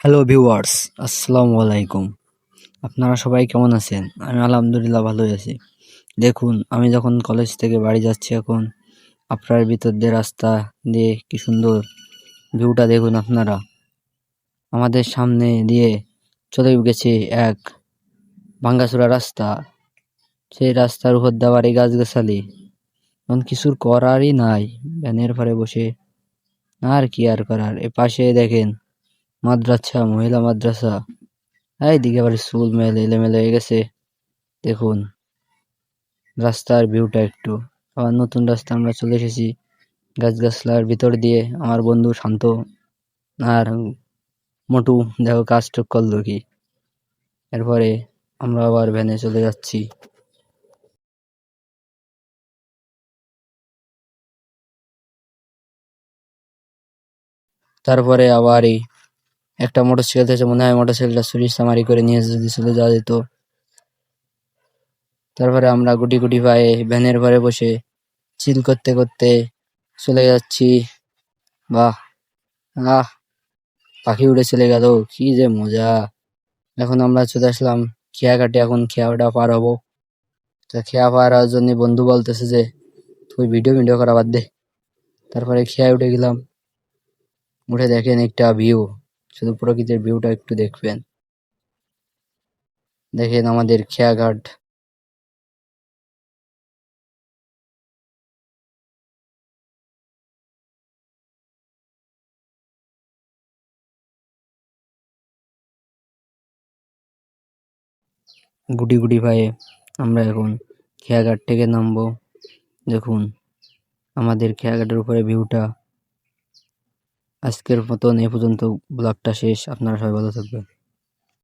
Hello viewers, আসসালামু আলাইকুম। আপনারা সবাই কেমন আছেন? আমি আলহামদুলিল্লাহ ভালোই আছি। দেখুন, আমি যখন কলেজ থেকে বাড়ি যাচ্ছি এখন, আপনার ভিতর দিয়ে রাস্তা দিয়ে কি সুন্দর ভিউটা দেখুন আপনারা। আমাদের সামনে দিয়ে চলে গেছে এক ভাঙ্গাচোরা রাস্তা। সেই রাস্তার উপর দিয়ে আবার এই গাছগাছালি। এখন কিছুর করারই নাই। ভ্যানের পরে বসে আর কি আর করার। এ পাশে দেখেন মাদ্রাসা, মহিলা মাদ্রাসা। এইদিকে আবার স্কুল মেল এলোমেলো হয়ে গেছে। দেখুন রাস্তার ভিউটা একটু। আবার নতুন রাস্তা আমরা চলে এসেছি গাছগাছলার ভিতর দিয়ে। আমার বন্ধু শান্ত আর মোটু দেখো কাজটুক করলো কি। এরপরে আমরা আবার ভ্যানে চলে যাচ্ছি। তারপরে আবার এই একটা মোটরসাইকেল থেকে মনে হয় মোটরসাইকেলটা চুরি চামারি করে নিয়ে যদি চলে যাওয়া যেত। তারপরে আমরা গুটি গুটি পায়ে ভ্যানের পরে বসে চিল করতে করতে চলে যাচ্ছি। বাহ, আহ, পাখি উড়ে চলে গেল, কি যে মজা। এখন আমরা চলে আসলাম খেয়াঘাটে। এখন খেয়াটা পার হবো। তা খেয়া পার হওয়ার জন্য বন্ধু বলতেছে যে তুই ভিডিও ভিডিও করা বাদ দে। তারপরে খেয়ায় উঠে গেলাম। উঠে দেখেন একটা ভিউ, শুধু প্রকৃতির ভিউটা একটু দেখবেন। দেখেন আমাদের খেয়াঘাট। গুটি গুটি পায়ে আমরা এখন খেয়াঘাট থেকে নামবো। দেখুন আমাদের খেয়াঘাটের উপরে ভিউটা। আজকের মতন এ পর্যন্ত ব্লগটা শেষ। আপনারা সবাই ভালো থাকবেন।